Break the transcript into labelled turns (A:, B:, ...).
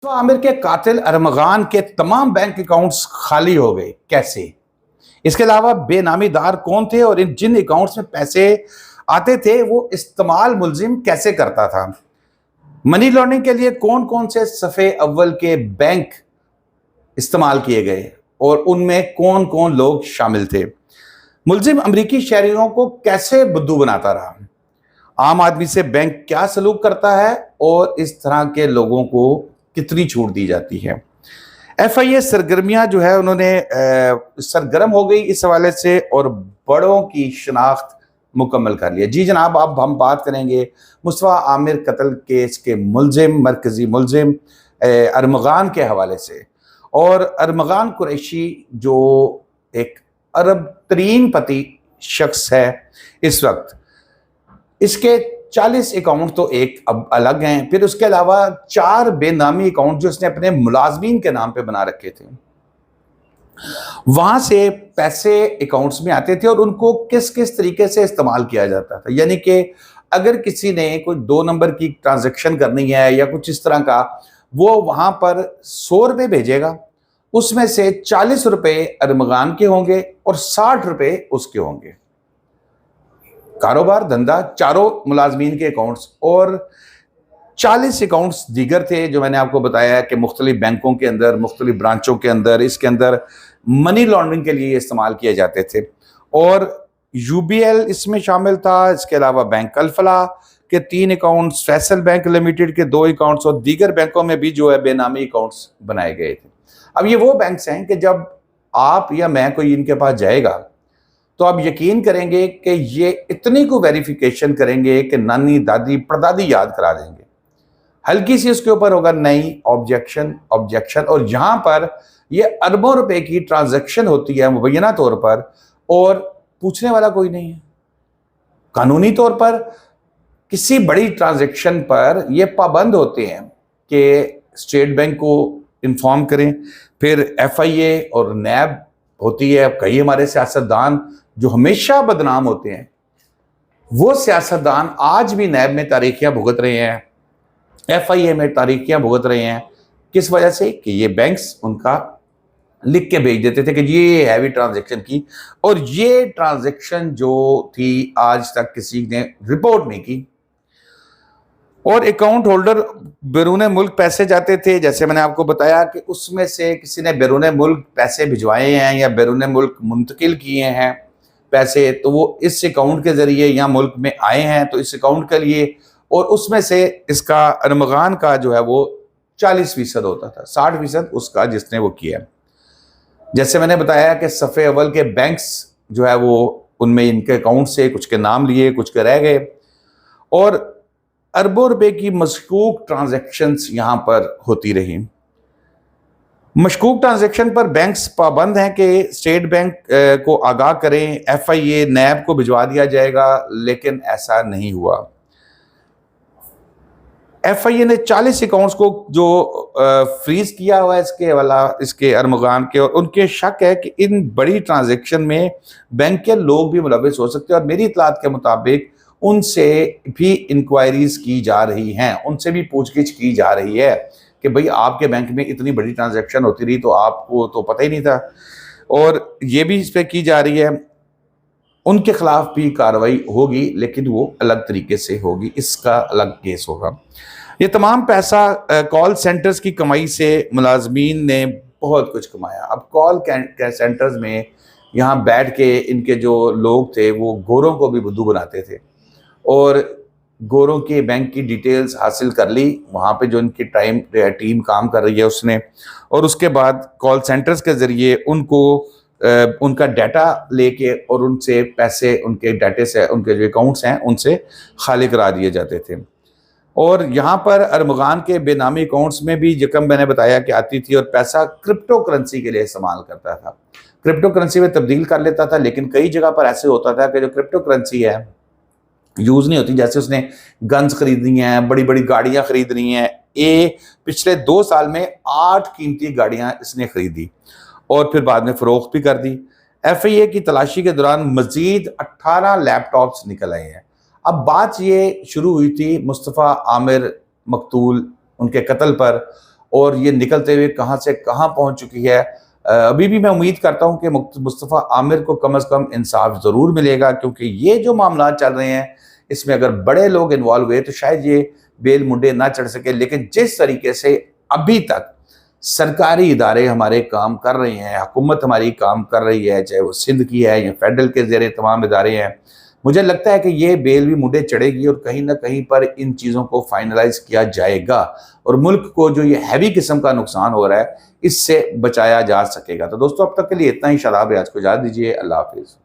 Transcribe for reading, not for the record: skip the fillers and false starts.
A: तो आमिर के कातिल अरमगान के तमाम बैंक अकाउंट्स खाली हो गए, कैसे? इसके अलावा बेनामीदार कौन थे और इन जिन अकाउंट्स में पैसे आते थे वो इस्तेमाल मुलजिम कैसे करता था? मनी लॉन्ड्रिंग के लिए कौन कौन से सफ़े अव्वल के बैंक इस्तेमाल किए गए और उनमें कौन कौन लोग शामिल थे? मुलजिम अमरीकी शहरियों को कैसे बुद्धू बनाता रहा? आम आदमी से बैंक क्या सलूक करता है और इस तरह के लोगों को कितनी छूट दी जाती है? FIA सरगर्मियां जो है उन्होंने सरगर्म हो गई इस हवाले से और बड़ों की शनाख्त मुकम्मल कर लिया। जी जनाब, अब हम बात करेंगे मुस्तफ़ा आमिर कत्ल केस के मुलजिम, मरकजी मुलजिम अरमगान के हवाले से। और अरमगान कुरैशी जो एक अरब तरीन पति शख्स है इस वक्त, इसके 40 अकाउंट तो एक अब अलग हैं, फिर उसके अलावा 4 बेनामी अकाउंट जो इसने अपने मुलाजमीन के नाम पे बना रखे थे, वहां से पैसे अकाउंट्स में आते थे और उनको किस किस तरीके से इस्तेमाल किया जाता था। यानी कि अगर किसी ने कोई 2 नंबर की ट्रांजैक्शन करनी है या कुछ इस तरह का, वो वहां पर 100 रुपये भेजेगा, उसमें से 40 रुपये अरमगान के होंगे और 60 रुपये उसके होंगे। कारोबार धंधा चारों मुलाजमीन के अकाउंट्स और 40 अकाउंट्स दीगर थे जो मैंने आपको बताया कि मुख्तलिफ बैंकों के अंदर, मुख्तलिफ ब्रांचों के अंदर, इसके अंदर मनी लॉन्ड्रिंग के लिए इस्तेमाल किए जाते थे। और UBL इसमें शामिल था, इसके अलावा बैंक अल-फलाह के 3 अकाउंट्स, फैसल बैंक लिमिटेड के 2 अकाउंट्स और दीगर बैंकों में भी जो है बेनामी अकाउंट्स बनाए गए थे। अब ये वो बैंक्स हैं कि जब आप या मैं कोई इनके पास जाएगा तो आप यकीन करेंगे कि ये इतनी को वेरिफिकेशन करेंगे कि नानी दादी परदादी याद करा देंगे। हल्की सी उसके ऊपर होगा नहीं, ऑब्जेक्शन ऑब्जेक्शन, और यहां पर ये अरबों रुपए की ट्रांजैक्शन होती है मुबैना तौर पर और पूछने वाला कोई नहीं है। कानूनी तौर पर किसी बड़ी ट्रांजैक्शन पर ये पाबंद होते हैं कि स्टेट बैंक को इन्फॉर्म करें, फिर FIA और NAB होती है। कई हमारे सियासतदान जो हमेशा बदनाम होते हैं, वो सियासतदान आज भी NAB में तारीखियां भुगत रहे हैं, FIA में तारीखियां भुगत रहे हैं। किस वजह से? कि ये बैंक्स उनका लिख के भेज देते थे कि ये हैवी ट्रांजैक्शन की, और ये ट्रांजैक्शन जो थी आज तक किसी ने रिपोर्ट नहीं की। और अकाउंट होल्डर बैरून मुल्क पैसे जाते थे, जैसे मैंने आपको बताया कि उसमें से किसी ने बैरून मुल्क पैसे भिजवाए हैं या बैरून मुल्क मुंतकिल किए हैं पैसे, तो वो इस अकाउंट के ज़रिए यहाँ मुल्क में आए हैं, तो इस अकाउंट के लिए, और उसमें से इसका अरमगान का जो है वो 40% होता था, 60% उसका जिसने वो किया। जैसे मैंने बताया कि सफ़े अव्वल के बैंक्स जो है वो, उनमें इनके अकाउंट से कुछ के नाम लिए, कुछ के रह गए, और अरबों रुपए की मशकूक ट्रांजैक्शंस यहाँ पर होती रही। मशकूक ट्रांजैक्शन पर बैंक्स पाबंद हैं कि स्टेट बैंक को आगाह करें, FIA NAB को भिजवा दिया जाएगा, लेकिन ऐसा नहीं हुआ। FIA ने 40 अकाउंट्स को जो फ्रीज किया हुआ है इसके अरमगान के, और उनके शक है कि इन बड़ी ट्रांजैक्शन में बैंक के लोग भी मुलव्विस हो सकते हैं, और मेरी इतलात के मुताबिक उनसे भी इंक्वायरीज की जा रही हैं, उनसे भी पूछगिछ की जा रही है कि भाई आपके बैंक में इतनी बड़ी ट्रांजैक्शन होती रही तो आपको तो पता ही नहीं था। और ये भी इस पर की जा रही है, उनके खिलाफ भी कार्रवाई होगी, लेकिन वो अलग तरीके से होगी, इसका अलग केस होगा। ये तमाम पैसा कॉल सेंटर्स की कमाई से मुलाजमीन ने बहुत कुछ कमाया। अब कॉल सेंटर्स में यहाँ बैठ के इनके जो लोग थे वो गोरों को भी बुद्धू बनाते थे, और गोरों के बैंक की डिटेल्स हासिल कर ली वहाँ पे जो इनकी टीम काम कर रही है उसने, और उसके बाद कॉल सेंटर्स के ज़रिए उनको उनका डाटा लेके और उनसे पैसे, उनके डाटे से, उनके जो अकाउंट्स हैं उनसे खाली करा दिए जाते थे। और यहाँ पर अरमगान के बेनामी अकाउंट्स में भी रकम मैंने बताया कि आती थी, और पैसा क्रिप्टो करेंसी के लिए इस्तेमाल करता था, क्रिप्टो करेंसी में तब्दील कर लेता था। लेकिन कई जगह पर ऐसे होता था कि जो क्रिप्टो करेंसी है यूज़ नहीं होती, जैसे उसने गन्स खरीदनी हैं, बड़ी बड़ी गाड़ियाँ खरीदनी हैं। पिछले 2 साल में 8 कीमती गाड़ियाँ इसने खरीदी और फिर बाद में फ़रोख्त भी कर दी। FIA की तलाशी के दौरान मज़ीद 18 लैपटॉप्स निकल आए हैं। अब बात ये शुरू हुई थी मुस्तफ़ा आमिर मकतूल, उनके कत्ल पर, اور یہ نکلتے ہوئے کہاں سے کہاں پہنچ چکی ہے۔ ابھی بھی میں امید کرتا ہوں کہ مصطفیٰ عامر کو کم از کم انصاف ضرور ملے گا، کیونکہ یہ جو معاملات چل رہے ہیں اس میں اگر بڑے لوگ انوالو ہوئے تو شاید یہ بیل منڈے نہ چڑھ سکے، لیکن جس طریقے سے ابھی تک سرکاری ادارے ہمارے کام کر رہے ہیں، حکومت ہماری کام کر رہی ہے، چاہے وہ سندھ کی ہے یا فیڈرل کے زیر تمام ادارے ہیں، مجھے لگتا ہے کہ یہ بیل بھی منڈے چڑھے گی اور کہیں نہ کہیں پر ان چیزوں کو فائنلائز کیا جائے گا اور ملک کو جو یہ ہیوی قسم کا نقصان ہو رہا ہے اس سے بچایا جا سکے گا۔ تو دوستو اب تک کے لیے اتنا ہی، شاداب، آج کو اجازت دیجیے، اللہ حافظ۔